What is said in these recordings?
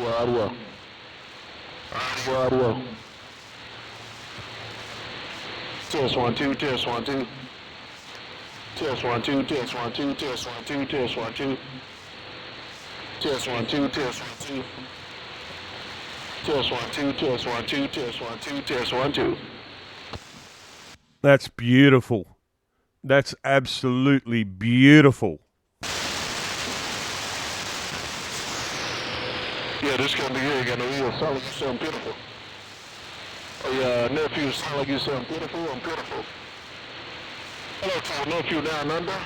Audio. Audio. Test 1 2, test 1 2. Test 1 2, test 1 2, test 1 2, test 1 2. Test 1 2, test 1 2. Test 1 2, test 1 2, test 1 2, test 1 2. That's beautiful. That's absolutely beautiful. Yeah, this gonna be here. Got no ears. Sound like you sound pitiful. Oh yeah, nephew, sound like you sound pitiful. I'm pitiful. Hello to a nephew down under.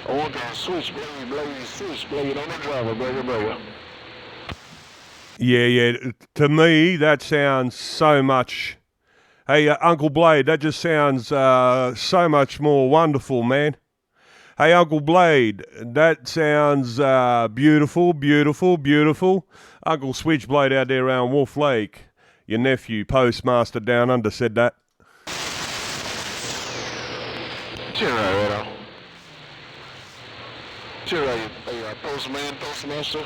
I want to switchblade on the driver, brother. Yeah. To me, that sounds so much. Hey, Uncle Blade, that just sounds so much more wonderful, man. Hey, Uncle Blade, that sounds beautiful, beautiful, beautiful. Uncle Switchblade out there around WolfLake, your nephew, postmaster down under, said that. Cheer out, Cheer out, postmaster.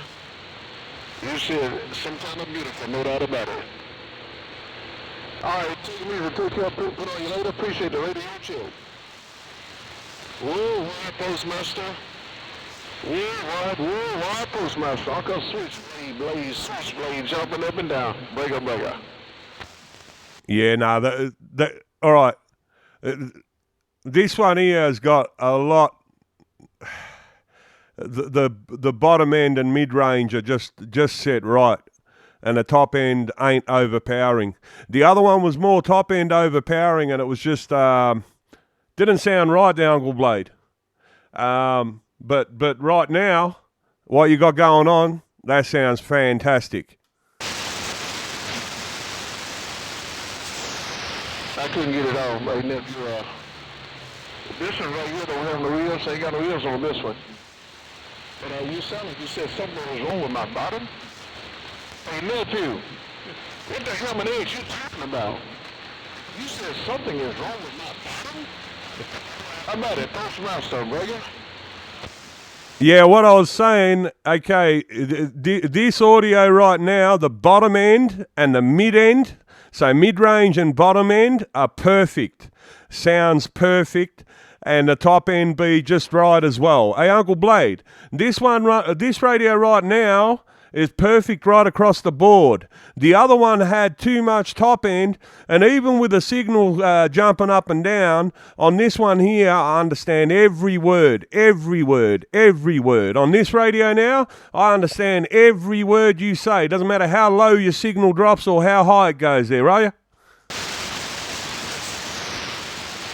You said some kind of beautiful, no doubt about it. All right, take me to take care of put on you later. Appreciate the radio chill. Worldwide postmaster. Worldwide postmaster. I'll come switchblade, jumping up and down. Breaker. Yeah, all right. This one here has got a lot. The bottom end and mid range are just set right, and the top end ain't overpowering. The other one was more top end overpowering, and it was just didn't sound right, the Uncle Blade. But right now, what you got going on, that sounds fantastic. I couldn't get it off. Right now, this one right here don't have no wheels. They got no wheels on this one. But you sound like you said something was wrong with my bottom. Hey, nephew, what the hell are you talking about? You said something is wrong with my bottom? How about it? Postmaster, brother. Yeah, what I was saying, okay, this audio right now, the bottom end and the mid end, so mid-range and bottom end are perfect. Sounds perfect. And the top end be just right as well. Hey, Uncle Blade, this radio right now is perfect right across the board. The other one had too much top end, and even with the signal jumping up and down, on this one here, I understand every word. On this radio now, I understand every word you say. Doesn't matter how low your signal drops or how high it goes there, are you?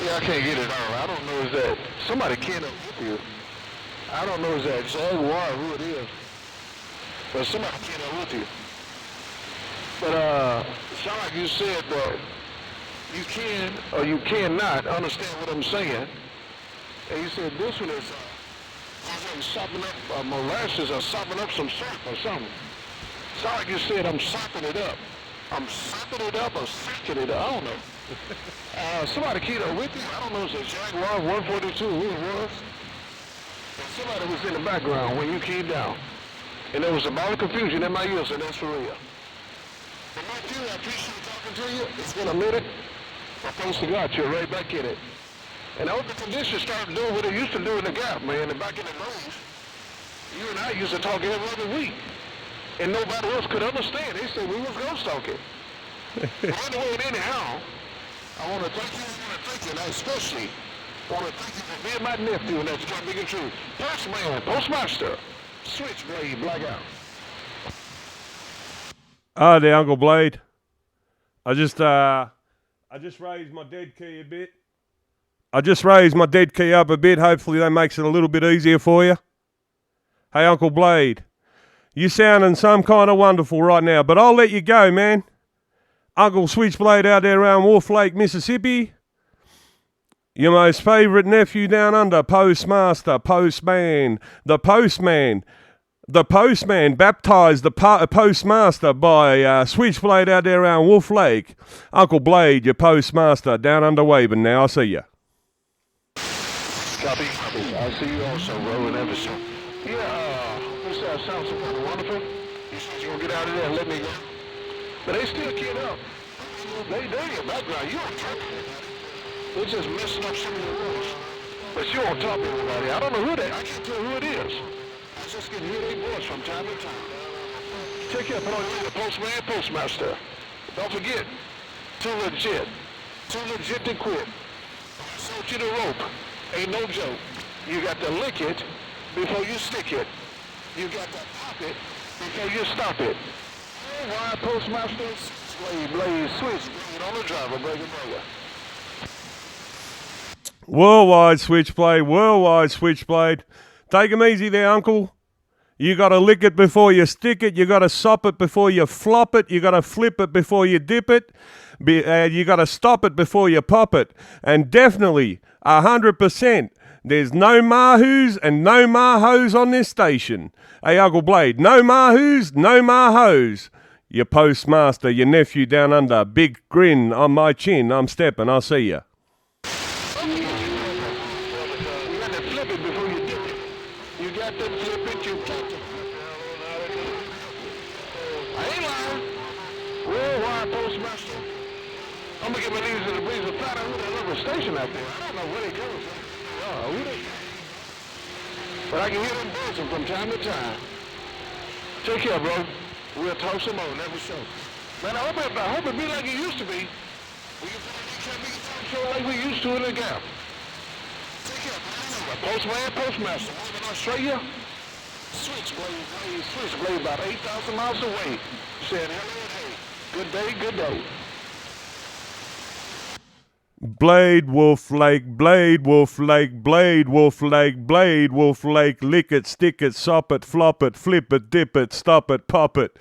Yeah, I can't get it on. I don't know is that somebody can't with you. I don't know is that Jaguar who it is, but somebody can't with you. But sound like you said that you can or you cannot understand what I'm saying. And you said this one is like sopping up molasses or sopping up some syrup or something. Sound like you said I'm sopping it up. I'm sopping it up or sucking it up. I don't know. Somebody keyed up with you. I don't know if it's a Jaguar 142, who it was. And somebody was in the background when you keyed down. And there was a lot of confusion in my ears, and that's for real. But my dear, I appreciate talking to you. It's been a minute. I thanks to God, you're right back in it. And I hope the conditions start doing what they used to do in the gap, man. And back in the days, you and I used to talk every other week. And nobody else could understand. They said we was ghost talking. Anyway, anyhow, I want to thank you, and I especially want to thank you for being my nephew, and that's trying to be true. Postmaster, Switchblade Blackout. Oh, the Uncle Blade. I just raised my dead key a bit. I just raised my dead key up a bit. Hopefully that makes it a little bit easier for you. Hey, Uncle Blade, you sounding some kind of wonderful right now, but I'll let you go, man. Uncle Switchblade out there around WolfLake, Mississippi. Your most favourite nephew down under, postmaster, postman, the postman. The postman baptised the postmaster by Switchblade out there around WolfLake. Uncle Blade, your postmaster, down under Waben now. I'll see you. Copy. I'll see you also, bro, in episode. Yeah, this sounds so wonderful. You gonna get out of there and let me go? But they still get up. They're in your background. You don't talk to everybody. They're just messing up some of the rules. But you don't talk to everybody. I don't know who they. I can't tell who it is. I just can hear their voice from time to time. Take care, put on the postman, postmaster. Don't forget, too legit. Too legit to quit. I sold you the rope. Ain't no joke. You got to lick it before you stick it. You got to pop it before you stop it. Why postmaster? SwitchBlade, SwitchBlade on the driver, break it, brother. Worldwide switchblade. Take 'em easy there, Uncle. You got to lick it before you stick it. You got to sop it before you flop it. You got to flip it before you dip it. You got to stop it before you pop it. And definitely, 100%, there's no mahoos and no mahos on this station. Hey, Uncle Blade, no mahoos, no mahos. Your postmaster, your nephew down under, big grin on my chin. I'm stepping. I'll see ya. You got to flip it, you got to. I ain't lying. Worldwide postmaster. I'm gonna get my knees in the breeze and find out who that other station out there. I don't know where they go from. Who they? But I can hear them buzzing from time to time. Take care, bro. We'll talk some more never show. Man, I hope it be like it used to be. We can put a talk show like we used to in the gap. Take care, bro. Postman, postmaster, in Australia, SwitchBlade about 8,000 miles away. Said hello and hey, good day, good day. Blade WolfLake, Blade WolfLake, Blade WolfLake, Blade WolfLake, lick it, stick it, sop it, flop it, flip it, dip it, stop it, pop it.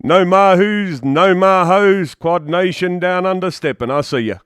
No mahoos, no mahos, Quad Nation down under stepping. I see ya.